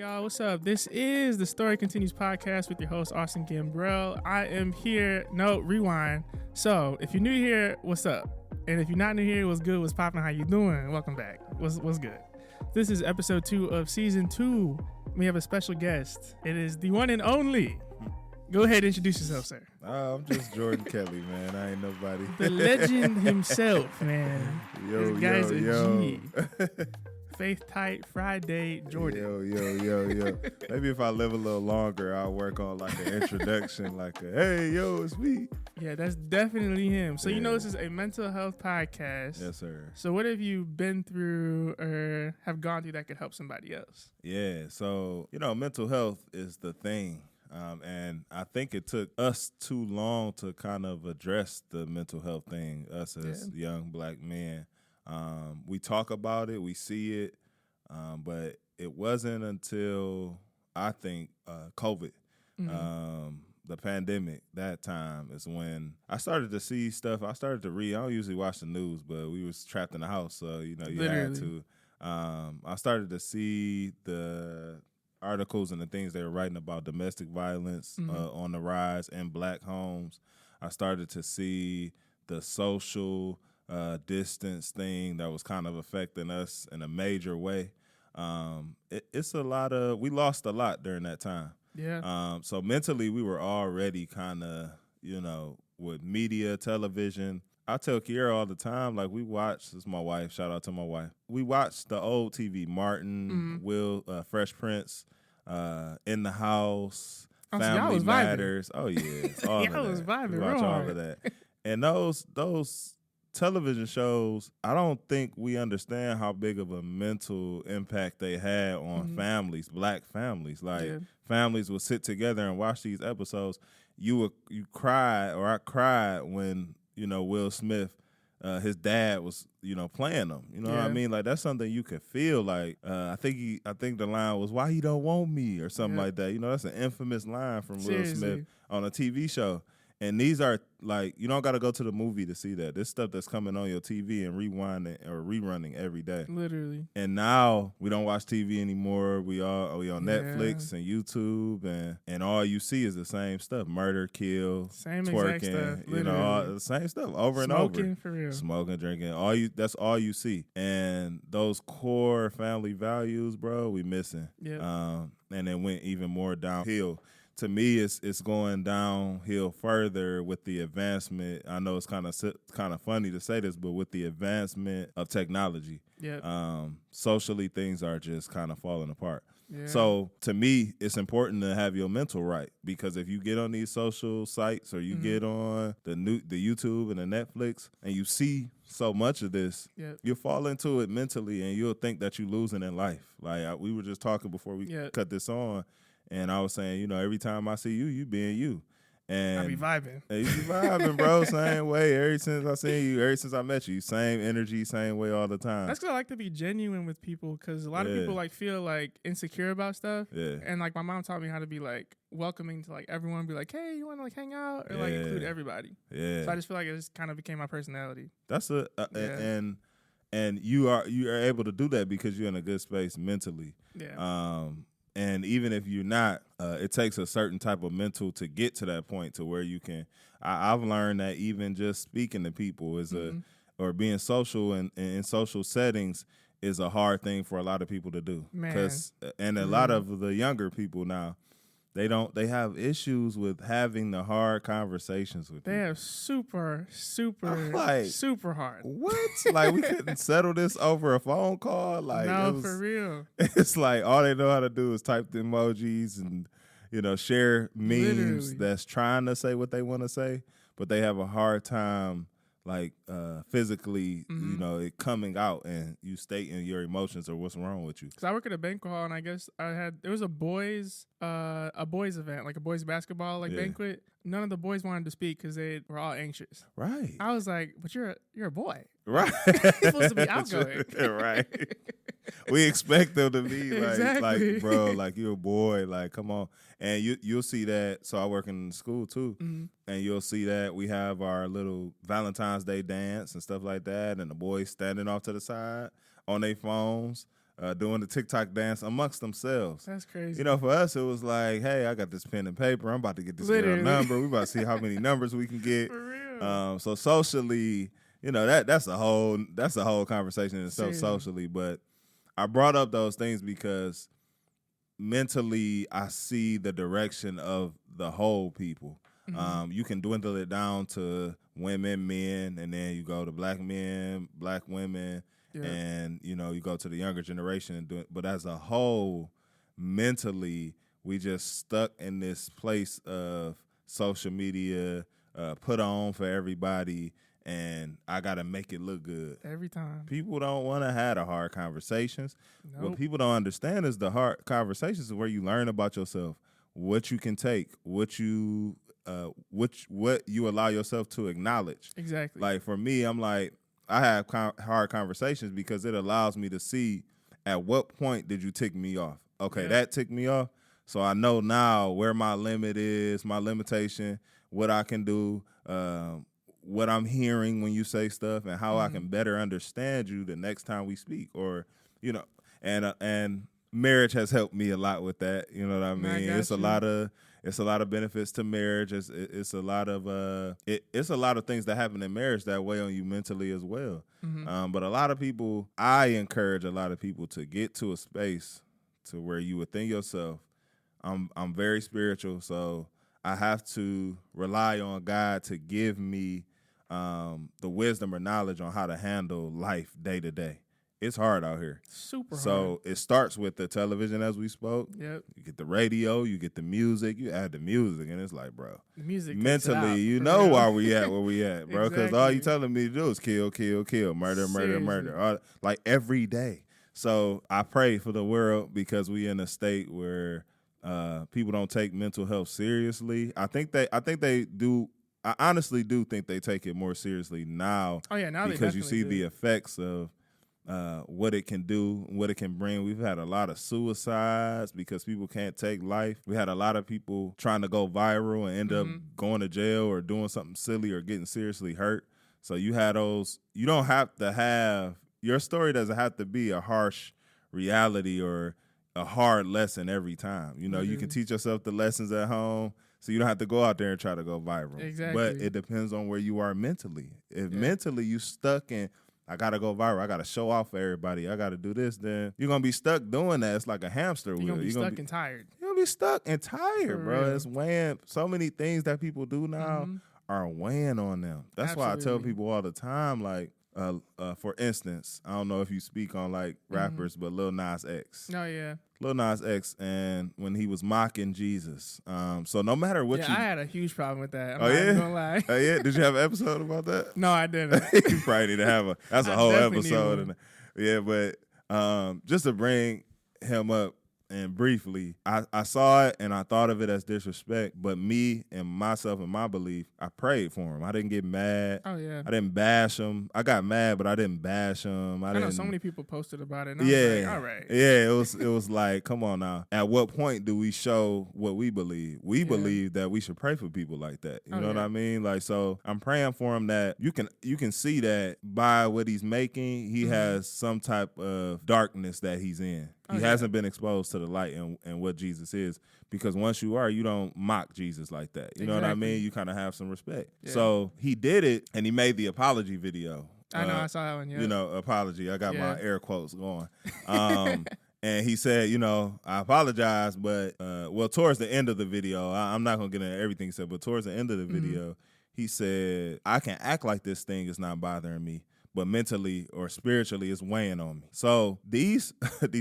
y'all. What's up? This is the Story Continues podcast with your host, Austin Gambrell. I am here. No, rewind. So, if you're new here, what's up? And if you're not new here, what's good? What's popping? How you doing? Welcome back. What's good? This is episode 2 of season 2. We have a special guest. It is the one and only. Go ahead and introduce yourself, sir. I'm just Jordan Kelly, man. I ain't nobody. The legend himself, man. This guy's a G. Faith Tight Friday Jordan. Yo. Maybe if I live a little longer, I'll work on like an introduction, like a, hey, yo, it's me. Yeah, that's definitely him. So you know this is a mental health podcast. Yes, sir. So what have you been through or have gone through that could help somebody else? Yeah, so, mental health is the thing. And I think it took us too long to kind of address the mental health thing, us as young black men. We talk about it, we see it, but it wasn't until, I think, COVID, the pandemic, that time is when I started to see stuff. I started to read. I don't usually watch the news, but we was trapped in the house, so, you had to. I started to see the articles and the things they were writing about domestic violence on the rise in black homes. I started to see the social distance thing that was kind of affecting us in a major way. It's a lot of, we lost a lot during that time. Yeah. So mentally we were already kind of, with media, television. I tell Kiera all the time, like we watch, this is my wife, shout out to my wife. We watched the old TV, Martin, Will, Fresh Prince, In the House, Family Matters. Oh yeah, all of that. Was vibing. We watch all of that. And those television shows, I don't think we understand how big of a mental impact they had on families, black families. Like families would sit together and watch these episodes. You cried, or I cried when, Will Smith, his dad was, playing them. You know what I mean? Like that's something you could feel. Like I think the line was, "Why he don't want me?" or something like that. That's an infamous line from Will Smith on a TV show. And these are like, you don't got to go to the movie to see that. This stuff that's coming on your TV and rewinding or rerunning every day. Literally. And now we don't watch TV anymore. We on Netflix and YouTube, and all you see is the same stuff: murder, kill, same twerking, exact stuff. all the same stuff over and over. Smoking for real. Smoking, drinking. That's all you see. And those core family values, bro, we missing. Yeah. And it went even more downhill. To me, it's going downhill further with the advancement. I know it's kind of funny to say this, but with the advancement of technology, socially things are just kind of falling apart. Yeah. So to me, it's important to have your mental right, because if you get on these social sites or you get on the YouTube and the Netflix and you see so much of this, you'll fall into it mentally and you'll think that you're losing in life. Like we were just talking before we cut this on. And I was saying, every time I see you, you being you. And I be vibing. You be vibing, bro. Same way. Ever since I seen you, ever since I met you, same energy, same way all the time. That's because I like to be genuine with people, because a lot of people feel like insecure about stuff. Yeah. And like my mom taught me how to be like welcoming to like everyone, be like, hey, you want to like hang out, or like include everybody. Yeah. So I just feel like it just kind of became my personality. That's and you are able to do that because you're in a good space mentally. Yeah. And even if you're not, it takes a certain type of mental to get to that point to where you can. I've learned that even just speaking to people or being social and in social settings is a hard thing for a lot of people to do. And a lot of the younger people now, they have issues with having the hard conversations with They have super hard. What? Like we couldn't settle this over a phone call? Like no, for real. It's like all they know how to do is type the emojis and share memes that's trying to say what they want to say, but they have a hard time like physically, it coming out and you stating your emotions or what's wrong with you. Because I work at a banquet hall, and I guess there was a boys event, like a boys basketball banquet. None of the boys wanted to speak because they were all anxious. Right. I was like, but you're a boy. Right. You're supposed to be outgoing. Right. We expect them to be exactly. like, bro, like you're a boy, like come on. And you'll see that. So I work in school too, and you'll see that we have our little Valentine's Day dance and stuff like that, and the boys standing off to the side on their phones. doing the TikTok dance amongst themselves. That's crazy. You know, for us, it was like, hey, I got this pen and paper. I'm about to get this girl number. We about to see how many numbers we can get. For real. So socially, you know, that's a whole conversation in itself. Seriously. Socially. But I brought up those things because mentally I see the direction of the whole people. Mm-hmm. You can dwindle it down to women, men, and then you go to black men, black women, and, you know, you go to the younger generation. And do it. But as a whole, mentally, we just stuck in this place of social media, put on for everybody, and I got to make it look good. Every time. People don't want to have the hard conversations. Nope. What people don't understand is the hard conversations is where you learn about yourself, what you can take, what you allow yourself to acknowledge. Exactly. Like for me, I'm like, I have hard conversations because it allows me to see at what point did you tick me off. Okay, that ticked me off. So I know now where my limit is, my limitation, what I can do, what I'm hearing when you say stuff, and how I can better understand you the next time we speak. Or, you know, and marriage has helped me a lot with that. You know what I mean? It's a lot of benefits to marriage. It's a lot of it's a lot of things that happen in marriage that weigh on you mentally as well. Mm-hmm. But a lot of people, I encourage a lot of people to get to a space to where you within yourself. I'm very spiritual, so I have to rely on God to give me the wisdom or knowledge on how to handle life day to day. It's hard out here. Super hard. So it starts with the television, as we spoke. Yep. You get the radio, you get the music, you add the music, and it's like, bro, The music mentally, you know why we at where we at, bro. Because all you telling me to do is kill, kill, kill, murder, murder, murder, like every day. So I pray for the world because we in a state where people don't take mental health seriously. I think they do. I honestly do think they take it more seriously now. Oh yeah, now because they you see do. the effects of what it can do, what it can bring. We've had a lot of suicides because people can't take life. We had a lot of people trying to go viral and end up going to jail or doing something silly or getting seriously hurt. So you had those. You don't have to have, your story doesn't have to be a harsh reality or a hard lesson every time. You know, you can teach yourself the lessons at home, so you don't have to go out there and try to go viral. Exactly. But it depends on where you are mentally. If mentally you stuck in, I got to go viral, I got to show off for everybody, I got to do this, then you're going to be stuck doing that. It's like a hamster wheel. You're going to be stuck and tired. You're going to be stuck and tired, For bro. real. It's weighing, so many things that people do now are weighing on them. That's why I tell people all the time, like, for instance, I don't know if you speak on like rappers, but Lil Nas X. Oh yeah. Lil Nas X, and when he was mocking Jesus. So no matter what I had a huge problem with that. I'm not even gonna lie. Oh yeah? Did you have an episode about that? No, I didn't. You probably need to have that's a whole episode. Need one. Yeah, but just to bring him up, and briefly, I saw it and I thought of it as disrespect, but me and myself and my belief, I prayed for him. I didn't get mad. Oh, yeah. I didn't bash him. I got mad, but I didn't bash him. I know so many people posted about it. And I was like, all right. Yeah, it was like, come on now. At what point do we show what we believe? We believe that we should pray for people like that. You know what I mean? Like, so I'm praying for him that you can see that by what he's making, he has some type of darkness that he's in. He hasn't been exposed to the light and what Jesus is, because once you are, you don't mock Jesus like that. You know what I mean? You kind of have some respect. Yeah. So he did it, and he made the apology video. I know, I saw that one, yeah. You know, apology. I got my air quotes going. And he said, you know, I apologize, but, towards the end of the video, I'm not going to get into everything he said, but towards the end of the video, he said, I can act like this thing is not bothering me, but mentally or spiritually it's weighing on me. So these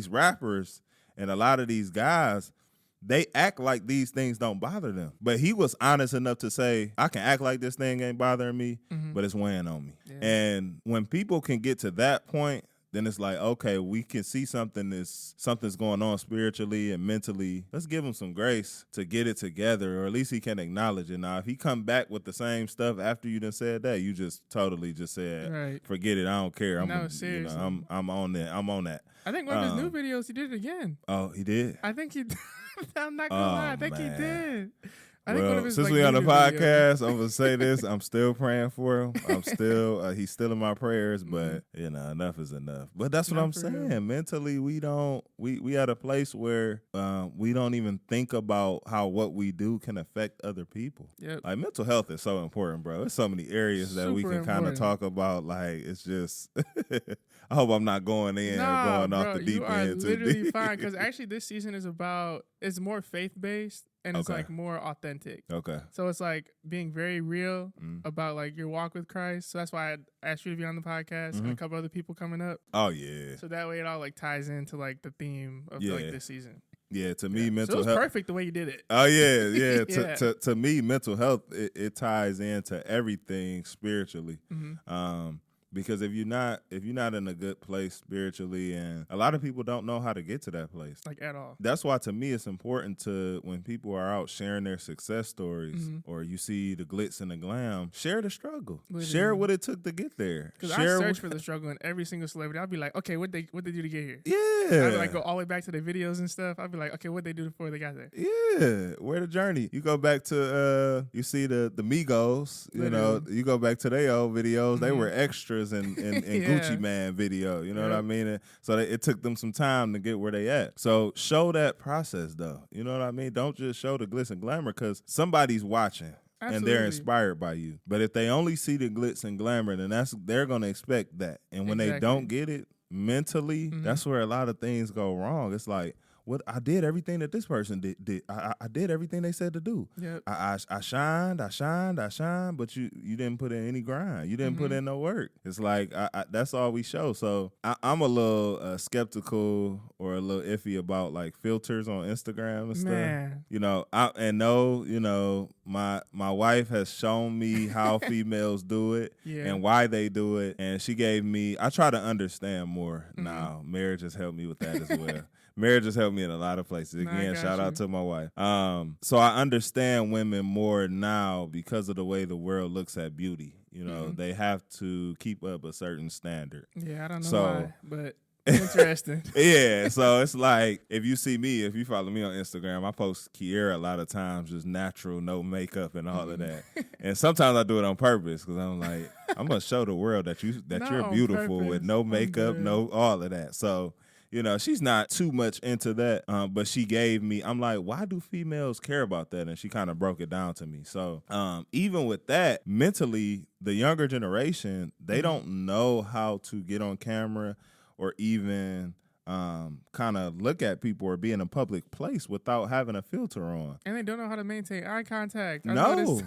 rappers and a lot of these guys, they act like these things don't bother them. But he was honest enough to say, I can act like this thing ain't bothering me, but it's weighing on me. Yeah. And when people can get to that point, then it's like, okay, we can see something's going on spiritually and mentally. Let's give him some grace to get it together, or at least he can acknowledge it. Now, if he come back with the same stuff after you done said that, you just totally just said, forget it, I don't care. Seriously. You know, I'm on that. I'm on that. I think one of his new videos, he did it again. Oh, he did? I think he I'm not going to lie. I think he did. I think one of his, since like, we on the YouTube videos. podcast, I'm gonna say this. I'm still praying for him. I'm still he's still in my prayers, but enough is enough. But that's what Not I'm for saying. him. Mentally, we at a place where we don't even think about how what we do can affect other people. Yep. Like mental health is so important, bro. There's so many areas that we Super can kind of important. talk about. Like it's just I hope I'm not going in or going off the deep you are end too literally deep. fine, because actually this season is it's more faith based and it's Okay. like more authentic. Okay. So it's like being very real Mm. about like your walk with Christ. So that's why I asked you to be on the podcast and a couple other people coming up. Oh yeah. So that way it all like ties into like the theme of like this season. Yeah, to me, So mental it was health. perfect the way you did it. Oh yeah, yeah. Yeah. To me, mental health it ties into everything spiritually. Because if you're not in a good place spiritually, and a lot of people don't know how to get to that place. Like at all. That's why to me it's important to, when people are out sharing their success stories, or you see the glitz and the glam, share the struggle. Literally. Share what it took to get there. Because I search for the struggle in every single celebrity. I'll be like, okay, what they do to get here? Yeah. I'd like go all the way back to their videos and stuff. I'd be like, okay, what they do before they got there? Yeah, where the journey. You go back to you see the Migos, you know, you go back to their old videos, they were extras in Gucci Man video, you know what I mean? And so it took them some time to get where they at. So show that process though, you know what I mean? Don't just show the glitz and glamour, because somebody's watching. And they're Absolutely. inspired by you. But if they only see the glitz and glamour, then they're gonna expect that. And when they don't get it mentally, that's where a lot of things go wrong. It's like, what I did everything that this person did. I did everything they said to do. Yep. I shined, but you didn't put in any grind. You didn't put in no work. It's like that's all we show. So I'm a little skeptical or a little iffy about like filters on Instagram and stuff. Man. You know, my wife has shown me how females do it and why they do it, and she gave me. I try to understand more now. Marriage has helped me with that as well. Marriage has helped me in a lot of places. Again, shout out to my wife. So I understand women more now because of the way the world looks at beauty. You know, they have to keep up a certain standard. Yeah, I don't know why, but interesting. Yeah, so it's like, if you follow me on Instagram, I post Kiera a lot of times, just natural, no makeup and all of that. And sometimes I do it on purpose, because I'm like, I'm gonna show the world that you're beautiful with no makeup, no all of that. So, you know, she's not too much into that, but she gave me, I'm like, why do females care about that? And she kind of broke it down to me. So even with that, mentally, the younger generation, they don't know how to get on camera or even kind of look at people or be in a public place without having a filter on. And they don't know how to maintain eye contact. I noticed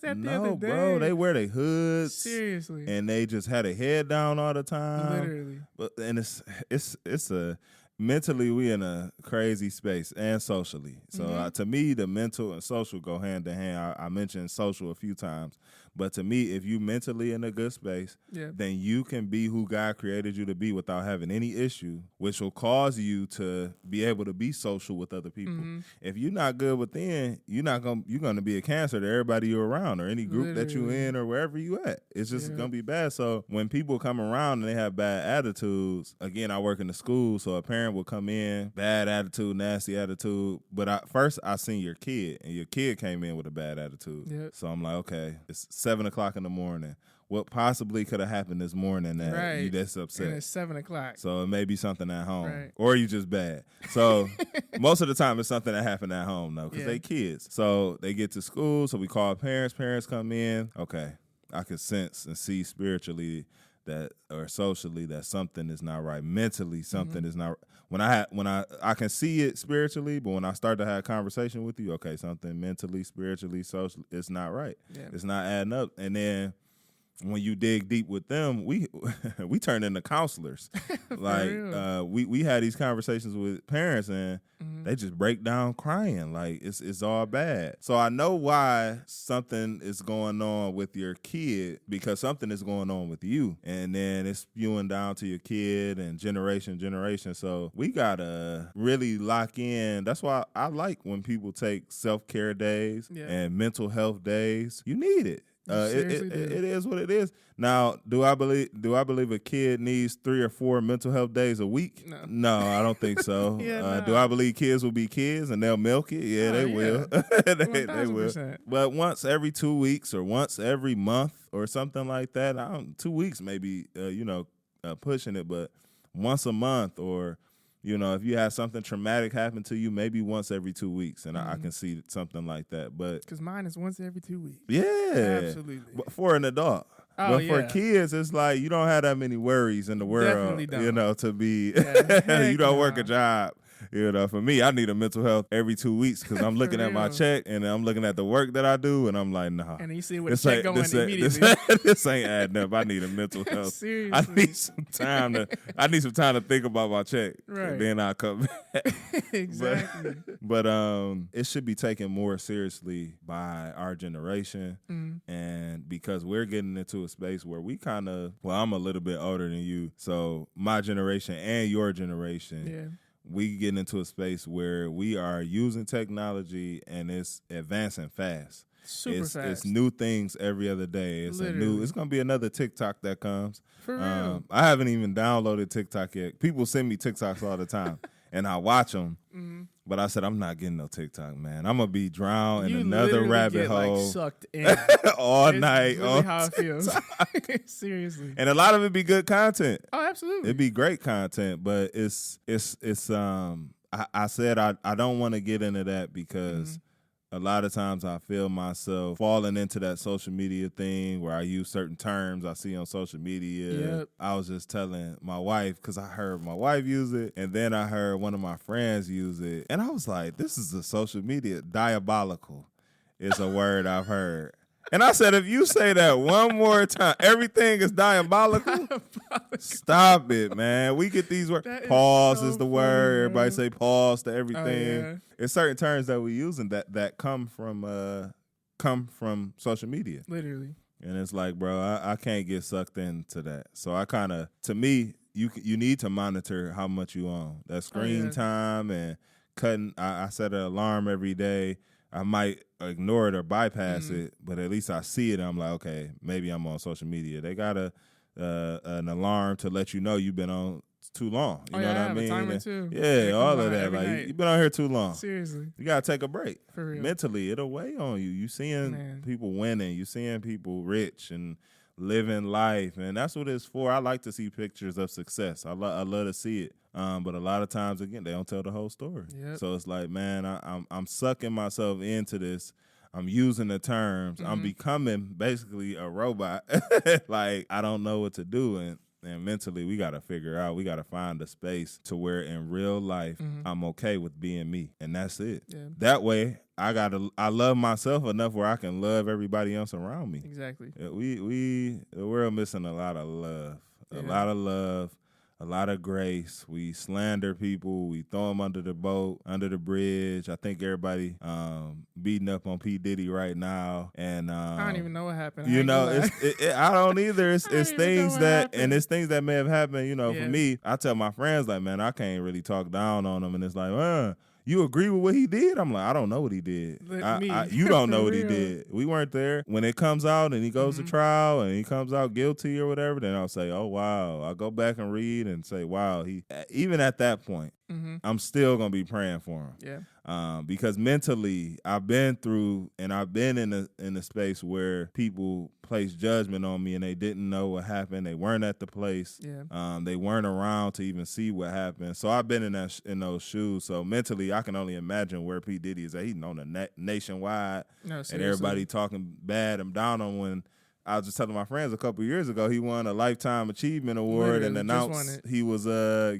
that the other day. Bro, they wear their hoods. Seriously. And they just had a head down all the time. Literally. And it's a mentally, we in a crazy space, and socially. So to me, the mental and social go hand in hand. I mentioned social a few times, but to me, if you mentally in a good space, then you can be who God created you to be without having any issue, which will cause you to be able to be social with other people. If you're not good within, you're gonna be a cancer to everybody you're around, or any group that you in, or wherever you at. It's just gonna be bad. So when people come around and they have bad attitudes, again, I work in the school, so a parent will come in, bad attitude, nasty attitude. But first I seen your kid, and your kid came in with a bad attitude. So I'm like, okay, it's 7:00 in the morning. What possibly could have happened this morning that you that's upset? And it's 7:00. So it may be something at home, or you just bad. So most of the time it's something that happened at home, though, because they kids. So they get to school, so we call parents. Parents come in. Okay, I can sense and see spiritually that, or socially, that something is not right. Mentally, something is not. When I can see it spiritually, but when I start to have a conversation with you, okay, something mentally, spiritually, socially, it's not right. It's not adding up. And then when you dig deep with them, we turn into counselors. Like we had these conversations with parents, and they just break down crying, like it's all bad. So I know why something is going on with your kid, because something is going on with you, and then it's spewing down to your kid and generation. So we gotta really lock in. That's why I like when people take self-care days and mental health days. You need it. It is what it is. Now, do I believe a kid needs 3 or 4 mental health days a week? No, I don't think so. Do I believe kids will be kids and they'll milk it? Yeah, they will. they will. But once every 2 weeks or once every month or something like that, 2 weeks maybe, pushing it, but once a month or, if you have something traumatic happen to you, maybe once every 2 weeks, and I can see something like that. But because mine is once every 2 weeks. Yeah, absolutely. But for an adult, but for kids, it's like you don't have that many worries in the world. Definitely don't. To be you don't work a job. For me, I need a mental health every 2 weeks because I'm looking at my check and I'm looking at the work that I do, and I'm like, nah. And then you see where the check going immediately. This ain't adding up. I need a mental health. Seriously. I need some time to think about my check. Right. And then I'll come back. Exactly. But it should be taken more seriously by our generation, and because we're getting into a space where we kind of, I'm a little bit older than you, so my generation and your generation, we get into a space where we are using technology and it's advancing fast. Super fast. It's new things every other day. It's going to be another TikTok that comes. For real. I haven't even downloaded TikTok yet. People send me TikToks all the time and I watch them. But I said, I'm not getting no TikTok, man. I'm going to be drowned in another rabbit hole. Like, sucked in. all night. Really how it feels. Seriously. And a lot of it be good content. Oh, absolutely. It'd be great content, but I said I don't want to get into that because a lot of times I feel myself falling into that social media thing where I use certain terms I see on social media. Yep. I was just telling my wife, because I heard my wife use it, and then I heard one of my friends use it, and I was like, this is a social media. Diabolical is a word I've heard. And I said, if you say that one more time, everything is diabolical. Stop it, man. We get these words. Pause is the word. Everybody say pause to everything. Yeah. It's certain terms that we use and that come from social media. Literally. And it's like, bro, I can't get sucked into that. So I kind of, to me, you need to monitor how much you own. That screen time and cutting. I set an alarm every day. I might ignore it or bypass it, but at least I see it. And I'm like, okay, maybe I'm on social media. They got an alarm to let you know you've been on too long. You know what I mean? A timer too. Yeah, all of that. Like you've been on here too long. Seriously, you gotta take a break. For real. Mentally, it'll weigh on you. You seeing people winning. You seeing people rich and living life, and that's what it's for. I like to see pictures of success. I love to see it. But a lot of times, again, they don't tell the whole story. Yep. So it's like, man, I'm sucking myself into this. I'm using the terms. I'm becoming basically a robot. Like, I don't know what to do. And mentally, we got to figure out, we got to find a space to where in real life, I'm okay with being me. And that's it. Yeah. That way, I love myself enough where I can love everybody else around me. Exactly. The world missing a lot of love. A lot of love. A lot of grace. We slander people. We throw them under the boat, under the bridge. I think everybody beating up on P. Diddy right now. And I don't even know what happened. I don't either. It's things that, and it's things that may have happened. For me, I tell my friends, like, man, I can't really talk down on them. And it's like, you agree with what he did? I'm like, I don't know what he did. You don't know what he did. We weren't there. When it comes out and he goes to trial and he comes out guilty or whatever, then I'll say, oh, wow. I'll go back and read and say, wow. Even at that point, I'm still going to be praying for him. Yeah. Because mentally, I've been through and I've been in a space where people placed judgment on me and they didn't know what happened. They weren't at the place. Yeah. They weren't around to even see what happened. So I've been in those shoes. So mentally, I can only imagine where P. Diddy is at. He's known nationwide. No, seriously. And everybody talking bad and down on when I was just telling my friends a couple years ago, he won a Lifetime Achievement Award and announced he was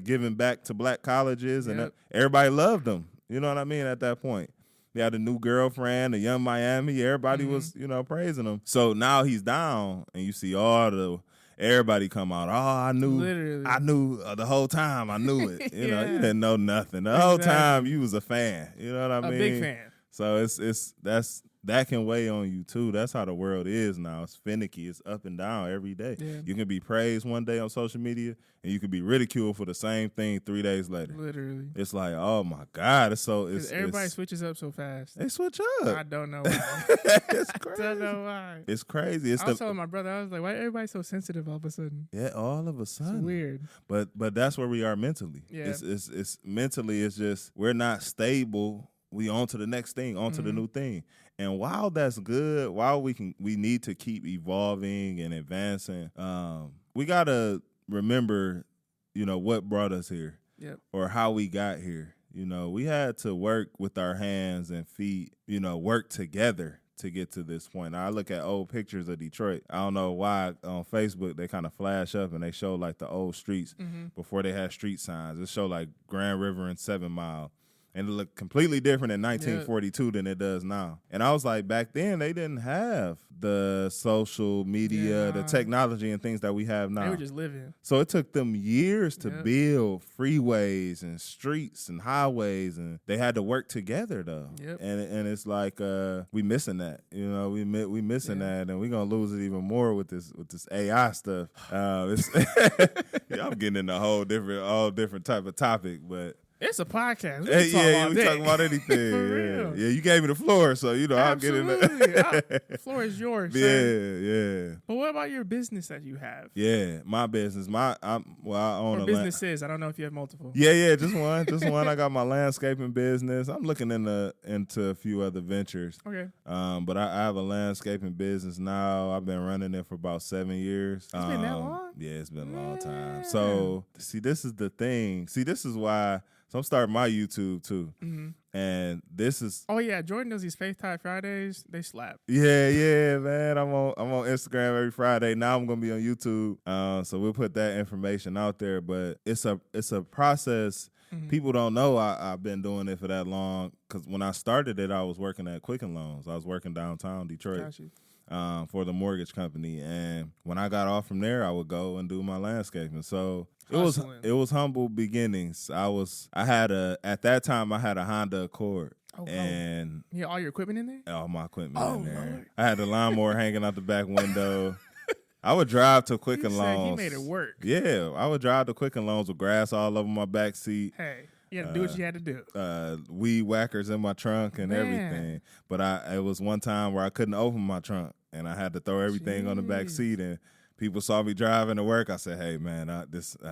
giving back to black colleges, and everybody loved him. You know what I mean? At that point, he had a new girlfriend, a Young Miami. Everybody was, praising him. So now he's down, and you see everybody come out. Oh, I knew the whole time. I knew it. You know, you didn't know nothing the whole time. You was a fan. You know what I mean? A big fan. So that can weigh on you too. That's how the world is now. It's finicky. It's up and down every day. Yeah. You can be praised one day on social media, and you can be ridiculed for the same thing 3 days later. Literally. It's like, oh my God. Everybody switches up so fast. They switch up. I don't know why. It's crazy. Don't know why. It's crazy. I was telling my brother, I was like, why everybody so sensitive all of a sudden? Yeah, all of a sudden. It's weird. But that's where we are mentally. Yeah. It's mentally, it's just we're not stable. We on to the next thing, on to the new thing. And while that's good, while we need to keep evolving and advancing, we gotta remember, what brought us here. Yep. Or how we got here. We had to work with our hands and feet, work together to get to this point. Now, I look at old pictures of Detroit. I don't know why on Facebook they kind of flash up and they show like the old streets before they had street signs. It show like Grand River and 7 Mile. And it looked completely different in 1942 than it does now. And I was like, back then, they didn't have the social media, the technology and things that we have now. They were just living. So it took them years to build freeways and streets and highways, and they had to work together, though. Yep. And it's like we missing that. We missing that, and we're going to lose it even more with this AI stuff. I'm getting into a whole different type of topic, but... It's a podcast. We talk about anything. For real. You gave me the floor, so I'll get in there. The floor is yours. Yeah. But what about your business that you have? Yeah, my business. I own a businesses. I don't know if you have multiple. Yeah, just one. I got my landscaping business. I'm looking into a few other ventures. Okay. But I have a landscaping business now. I've been running it for about 7 years. It's been that long? Yeah, it's been a long time. So see, this is the thing. See, this is why. So I'm starting my YouTube too, and this is. Oh yeah, Jordan does these Faith Tide Fridays. They slap. Yeah, man. I'm on Instagram every Friday. Now I'm gonna be on YouTube. So we'll put that information out there. But it's a process. People don't know I've been doing it for that long. Because when I started it, I was working at Quicken Loans. I was working downtown Detroit. Got you. For the mortgage company, and when I got off from there, I would go and do my landscaping. So it was humble beginnings. At that time I had a Honda Accord. And you had all your equipment in there? All my equipment in there. Lord. I had the lawnmower hanging out the back window. I would drive to Quicken Loans. He made it work. Yeah, I would drive to Quicken Loans with grass all over my back seat. Hey. You had to do what you had to do. Weed whackers in my trunk and everything. But it was one time where I couldn't open my trunk, and I had to throw everything on the back seat. And people saw me driving to work. I said, "Hey, man,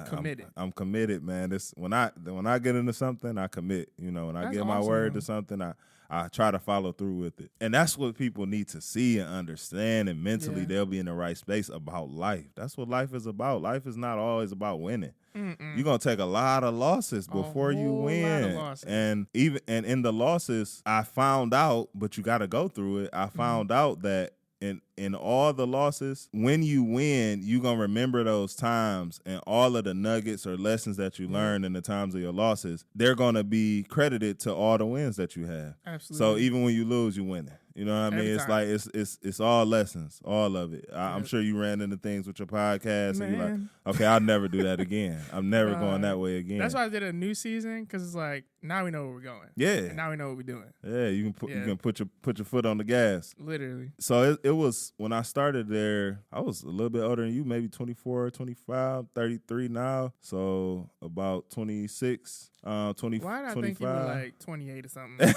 committed. I'm committed, man. This when I get into something, I commit. When I give my word to something, I try to follow through with it. And that's what people need to see and understand. And mentally, they'll be in the right space about life. That's what life is about. Life is not always about winning. You're gonna take a lot of losses before you win. And in the losses, I found out, but you gotta go through it. I found out that in all the losses, when you win, you're gonna remember those times, and all of the nuggets or lessons that you learned in the times of your losses, they're gonna be credited to all the wins that you have. Absolutely. So even when you lose, you winning. You know what I mean? It's like it's all lessons, all of it. I'm sure you ran into things with your podcast, and you're like, okay, I'll never do that again. I'm never going that way again. That's why I did a new season, because it's like now we know where we're going. Yeah. And now we know what we're doing. Yeah, you can put your foot on the gas. Literally. So it was when I started there, I was a little bit older than you, maybe 24, 25, 33 now. So about 26. 20, why did I 25. think you were like 28 or something?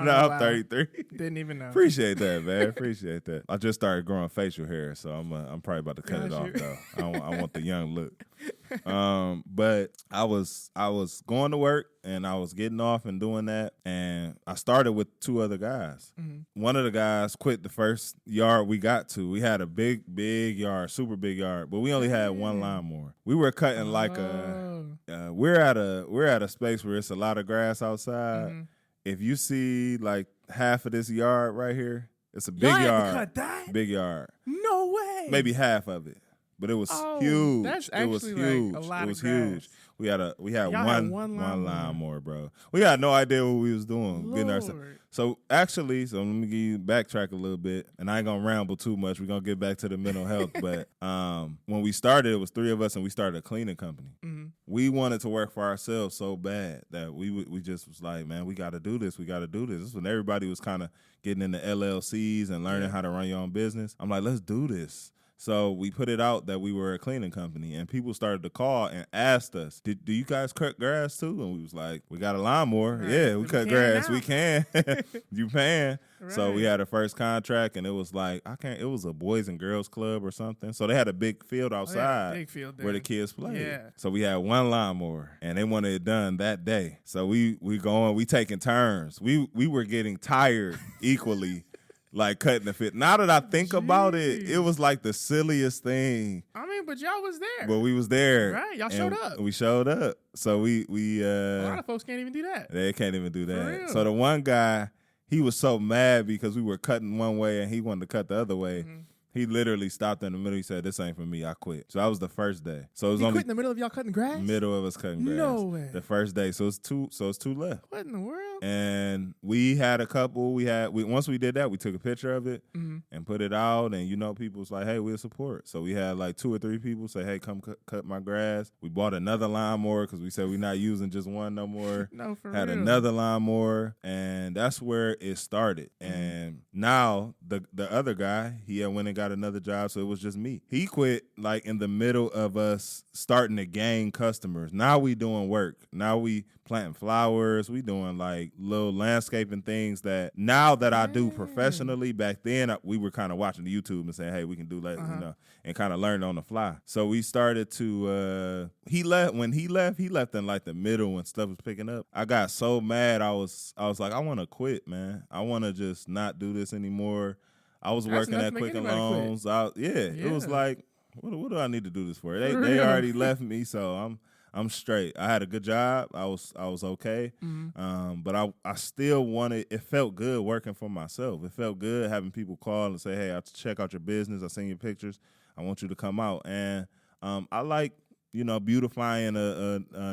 No, I'm 33. Didn't even know. Appreciate that, man. Appreciate that. I just started growing facial hair, so I'm probably about to cut it off though. I want the young look. But I was going to work and I was getting off and doing that, and I started with 2 other guys. One of the guys quit the first yard we got to. We had a big yard, super big yard, but we only had one lawnmower. We were cutting like we're at a space where it's a lot of grass outside. If you see like half of this yard right here, it's a big yard. Cut that? Big yard. No way. Maybe half of it. but it was huge. That's it was actually huge. like a lot it was of grass. huge. We had Y'all one had one lawnmower, bro. We had no idea what we was doing. Lord. So actually, let me give you backtrack a little bit, and I ain't gonna ramble too much. We're gonna get back to the mental health. But when we started, it was 3 of us, and we started a cleaning company. Mm-hmm. We wanted to work for ourselves so bad that we just was like, man, we got to do this. We got to do this. This is when everybody was kind of getting into LLCs and learning how to run your own business. I'm like, let's do this. So we put it out that we were a cleaning company, and people started to call and asked us, do you guys cut grass too? And we was like, we got a lawnmower. Right. Yeah, we cut grass. Now. We can. You paying. Right. So we had a first contract, and it was like, it was a Boys and Girls Club or something. So they had a big field outside big field where the kids played. Yeah. So we had one lawnmower, and they wanted it done that day. So we taking turns. We were getting tired equally. Like cutting the fit. Now that I think about it, it was like the silliest thing. I mean, but y'all was there. But we was there. Right, y'all showed up. We showed up. So we a lot of folks can't even do that. They can't even do that. For real. So the one guy, he was so mad because we were cutting one way and he wanted to cut the other way. Mm-hmm. He literally stopped in the middle. He said, "This ain't for me. I quit." So that was the first day. So it was quit in the middle of y'all cutting grass. Middle of us cutting grass. No way. The first day. So it's two left. What in the world? And we had a couple. Once we did that, we took a picture of it and put it out. And people was like, "Hey, we'll support." So we had like 2 or 3 people say, "Hey, come cut my grass." We bought another lawnmower because we said we're not using just one no more. No, for had real. another lawnmower, and that's where it started. And now the other guy, he had went and got another job, so it was just me. He quit like in the middle of us starting to gain customers. Now we doing work. Now we planting flowers. We doing like little landscaping things that now that I do professionally. Back then we were kind of watching the YouTube and saying, hey, we can do that, and kind of learn on the fly. So we started to he left in like the middle when stuff was picking up. I got so mad. I was like, I want to quit, man. I want to just not do this anymore. I was working at Quicken Loans. It was like, what do I need to do this for? They already left me, so I'm straight. I had a good job. I was okay. Mm-hmm. But I still wanted. It felt good working for myself. It felt good having people call and say, "Hey, I check out your business. I seen your pictures. I want you to come out." And I like beautifying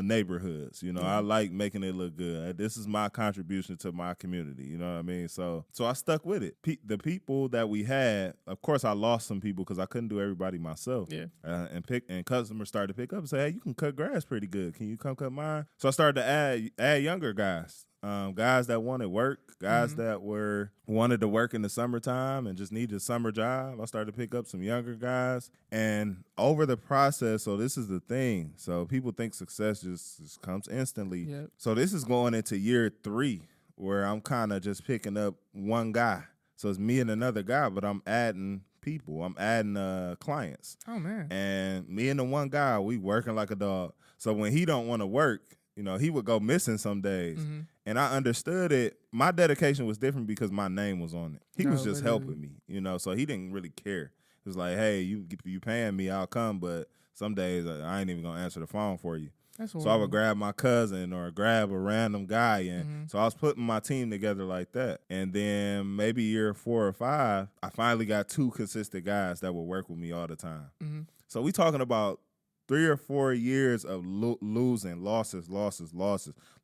neighborhoods. I like making it look good. This is my contribution to my community. You know what I mean? So I stuck with it. The people that we had, of course, I lost some people because I couldn't do everybody myself. Yeah. And customers started to pick up and say, "Hey, you can cut grass pretty good. Can you come cut mine?" So I started to add younger guys. Guys that wanted work, guys that wanted to work in the summertime and just needed a summer job. I started to pick up some younger guys. And over the process, so this is the thing. So people think success just comes instantly. Yep. So this is going into year 3 where I'm kind of just picking up one guy. So it's me and another guy, but I'm adding people. I'm adding clients. Oh, man. And me and the one guy, we working like a dog. So when he don't want to work, he would go missing some days. Mm-hmm. And I understood it. My dedication was different because my name was on it. He was just helping me, so he didn't really care. It was like, hey, you paying me, I'll come, but some days I ain't even going to answer the phone for you. So I would grab my cousin or grab a random guy. And so I was putting my team together like that. And then maybe year 4 or 5, I finally got 2 consistent guys that would work with me all the time. Mm-hmm. So we talking about 3 or 4 years of losing, losses,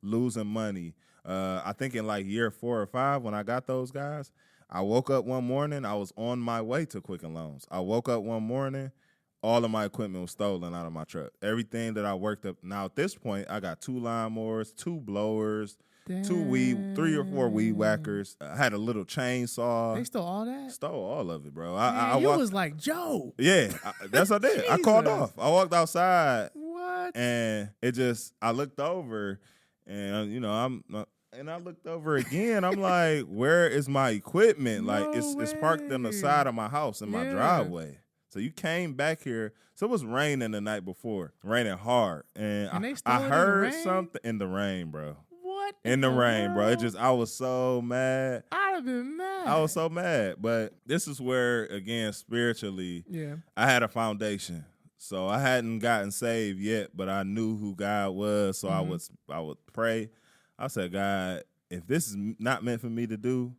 losing money. I think in like year 4 or 5, when I got those guys, I woke up one morning, I was on my way to Quicken Loans. I woke up one morning, all of my equipment was stolen out of my truck. Everything that I worked up. Now at this point, I got 2 lawnmowers, 2 blowers, 3 or 4 weed whackers. I had a little chainsaw. They stole all that? Stole all of it, bro. You was like, Joe. Yeah, that's what I did. I called off. I walked outside. What? And I looked over, and and I looked over again. I'm like, where is my equipment? Like it's parked on the side of my house in my driveway. So you came back here. So it was raining the night before, raining hard, and I heard something in the rain, bro. What? In the rain, bro. I was so mad. I'd have been mad. I was so mad. But this is where, again, spiritually, I had a foundation. So I hadn't gotten saved yet, but I knew who God was. So I would pray. I said, God, if this is not meant for me to do,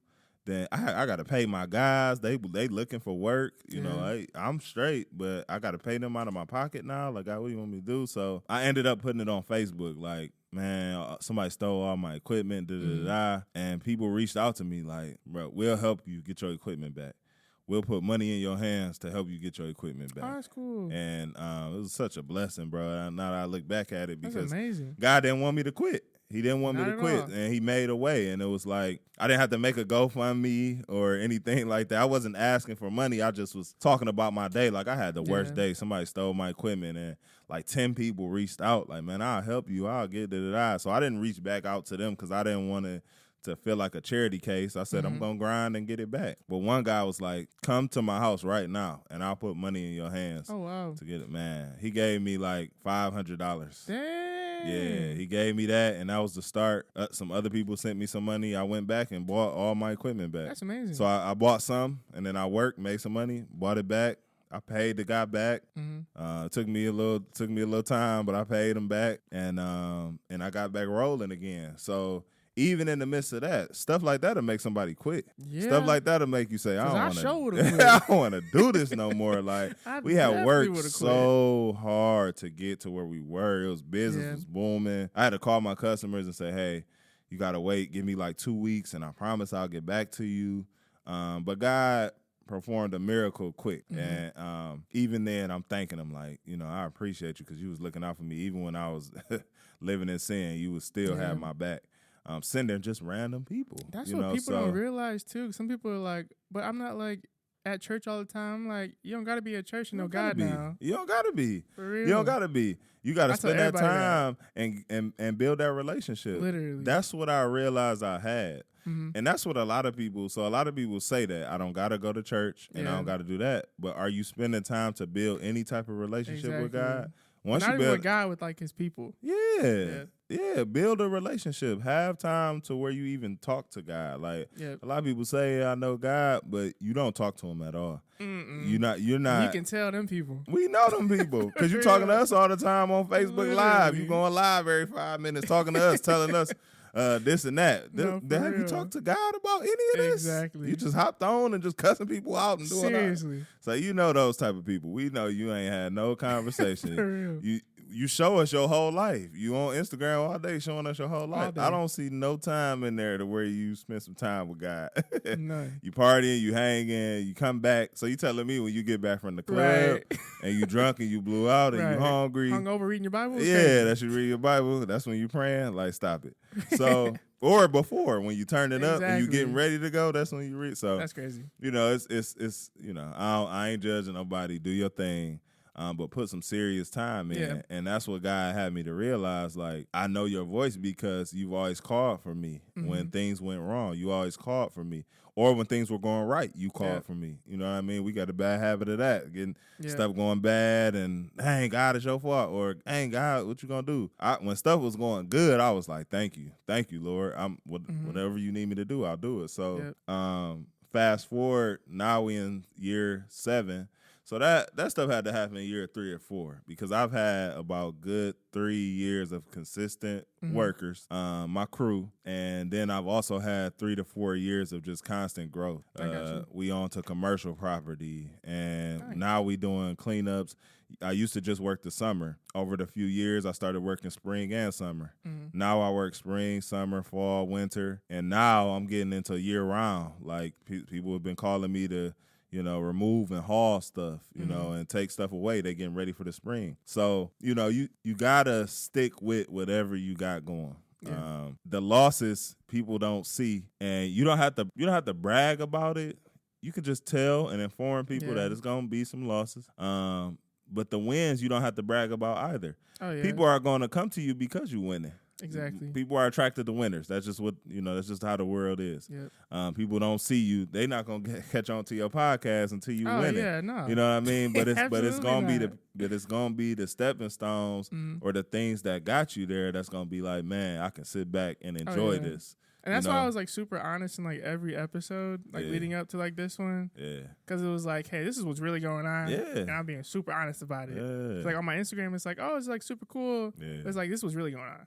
then I got to pay my guys. They looking for work. You know, I'm straight, but I got to pay them out of my pocket now. Like, what do you want me to do? So I ended up putting it on Facebook. Like, man, somebody stole all my equipment, and people reached out to me like, bro, we'll help you get your equipment back. We'll put money in your hands to help you get your equipment back. Oh, that's cool. And it was such a blessing, bro. Now that I look back at it, because amazing. God didn't want me to quit. He didn't want me to quit, and he made a way. And it was like, I didn't have to make a GoFundMe or anything like that. I wasn't asking for money. I just was talking about my day. Like, I had the worst day. Somebody stole my equipment, and like 10 people reached out. Like, man, I'll help you. I'll get it. So I didn't reach back out to them because I didn't want to feel like a charity case. I said, I'm going to grind and get it back. But one guy was like, come to my house right now, and I'll put money in your hands to get it. Man, he gave me like $500. Damn. Yeah, he gave me that, and that was the start. Some other people sent me some money. I went back and bought all my equipment back. That's amazing. So I bought some, and then I worked, made some money, bought it back. I paid the guy back. It took me a little time, but I paid him back, and I got back rolling again. So even in the midst of that, stuff like that'll make somebody quit. Yeah. Stuff like that'll make you say, I don't want to do this no more. Like, we had worked so hard to get to where we were. It was business was booming. I had to call my customers and say, hey, you got to wait. Give me like 2 weeks, and I promise I'll get back to you. But God performed a miracle quick. And even then, I'm thanking him, like, you know, I appreciate you because you was looking out for me. Even when I was living in sin, you would still have my back. Sending just random people. That's what people don't realize too. Some people are like, but I'm not like at church all the time. I'm like, you don't got to be at church to know God now. You don't got to be. For real. You don't got to be. You got to spend that time and build that relationship. Literally. That's what I realized I had. And that's what a lot of people say that I don't got to go to church and I don't got to do that. But are you spending time to build any type of relationship with God? Once you build with God, with like his people. Yeah, build a relationship. Have time to where you even talk to God. Like, a lot of people say, I know God, but you don't talk to him at all. You're not. You can tell them people. We know them people because you're talking to us all the time on Facebook Live. You going live every 5 minutes talking to us, telling us this and that. Have you talked to God about any of this? Exactly. You just hopped on and just cussing people out and doing Seriously. So you know those type of people. We know you ain't had no conversation. For real. You show us your whole life. You on Instagram all day showing us your whole life. I don't see no time in there to where you spend some time with God. None. You partying, you hanging, you come back. So you telling me when you get back from the club and you drunk and you blew out and you hungry. Hungover reading your Bible? Yeah, that's you read your Bible. That's when you praying. Like, stop it. So, or before when you turn it up and you getting ready to go, that's when you read. So that's crazy. You know, it's you know, I ain't judging nobody. Do your thing. But put some serious time in. And that's what God had me to realize. Like, I know your voice because you've always called for me. When things went wrong, you always called for me. Or when things were going right, you called for me. You know what I mean? We got a bad habit of that. Getting stuff going bad and, hey, God, it's your fault. Or, hey, God, what you going to do? When stuff was going good, I was like, thank you. Thank you, Lord. Whatever you need me to do, I'll do it. So fast forward, now we in year 7. So that stuff had to happen in year 3 or 4 because I've had about good 3 years of consistent workers, my crew, and then I've also had 3 to 4 years of just constant growth. We own to commercial property, and now we doing cleanups. I used to just work the summer. Over the few years, I started working spring and summer. Now I work spring, summer, fall, winter, and now I'm getting into year round. Like people have been calling me to, you know, remove and haul stuff, you know, and take stuff away. They're getting ready for the spring. So, you know, you gotta stick with whatever you got going. The losses people don't see, and you don't have to brag about it. You can just tell and inform people that it's gonna be some losses. But the wins you don't have to brag about either. People are gonna come to you because you're winning. Exactly. People are attracted to winners. That's just what, you know, that's just how the world is. People don't see you. They're not going to catch on to your podcast until you win it. You know what I mean? But it's going to be the stepping stones or the things that got you there that's going to be like, man, I can sit back and enjoy this. And that's why I was like super honest in like every episode, like leading up to like this one. Because it was like, hey, this is what's really going on. And I'm being super honest about it. It's like on my Instagram, it's like, oh, it's like super cool. But it's like, this was really going on.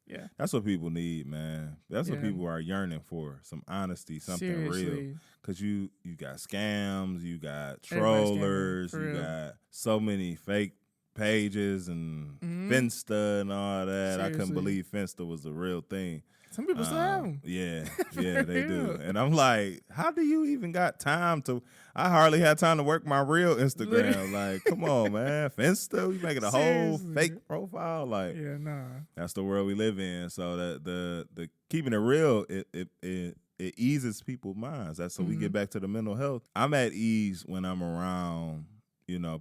Yeah. That's what people need, man. That's what people are yearning for. Some honesty, something real. Because you got scams, you got trollers, you got so many fake pages and Finsta and all that. I couldn't believe Finsta was a real thing. Some people still have them. Yeah, they do. And I'm like, how do you even got time to? I hardly had time to work my real Instagram. Like, come on, man. Finsta, you making a whole fake profile? Like, yeah, nah. That's the world we live in. So the keeping it real, it eases people's minds. That's so we get back to the mental health. I'm at ease when I'm around,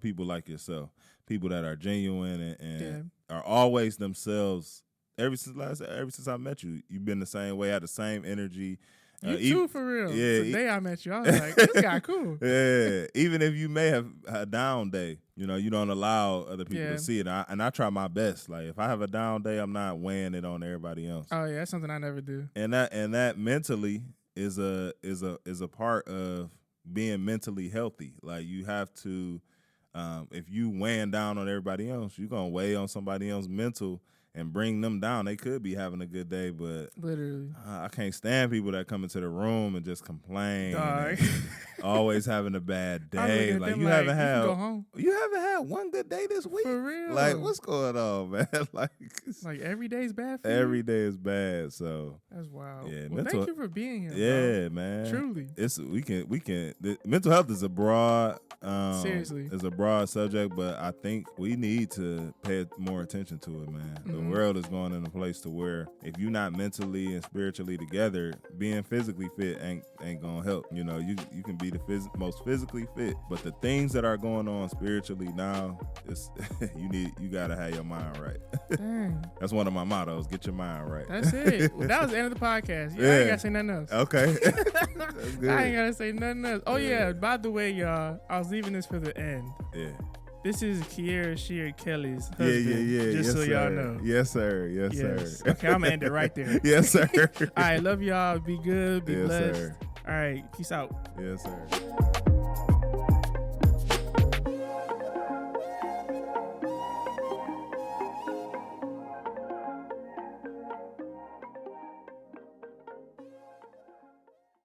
people like yourself, people that are genuine and are always themselves. Ever since I met you, you've been the same way, had the same energy. You too, for real. Yeah. Today I met you, I was like, this guy cool. Yeah. Even if you may have a down day, you don't allow other people to see it. And I try my best. Like if I have a down day, I'm not weighing it on everybody else. Oh yeah, that's something I never do. And that mentally is a part of being mentally healthy. Like you have to, if you weighing down on everybody else, you're gonna weigh on somebody else's mental and bring them down. They could be having a good day, but literally, I can't stand people that come into the room and just complain. And always having a bad day. Like you haven't had one good day this week. For real. Like what's going on, man? Like every day's bad for you? Every day is bad. So that's wild. Yeah, well, thank you for being here. Yeah, bro. man. Truly. Mental health is a broad seriously. It's a broad subject, but I think we need to pay more attention to it, man. The world is going in a place to where if you're not mentally and spiritually together, being physically fit ain't gonna help. You can be the most physically fit, but the things that are going on spiritually now, it's you gotta have your mind right. Dang. That's one of my mottos: get your mind right. That's it. Well, that was the end of the podcast. I ain't gotta say nothing else. Okay. That's good. I ain't gotta say nothing else. Oh yeah. By the way, y'all, I was leaving this for the end. Yeah. This is Kiera Shear Kelly's husband. Yeah. Just so y'all know. Yes, sir. Yes, sir. Okay, I'm gonna end it right there. Yes, sir. All right, love y'all. Be good. Be blessed. Sir. All right, peace out. Yes, sir.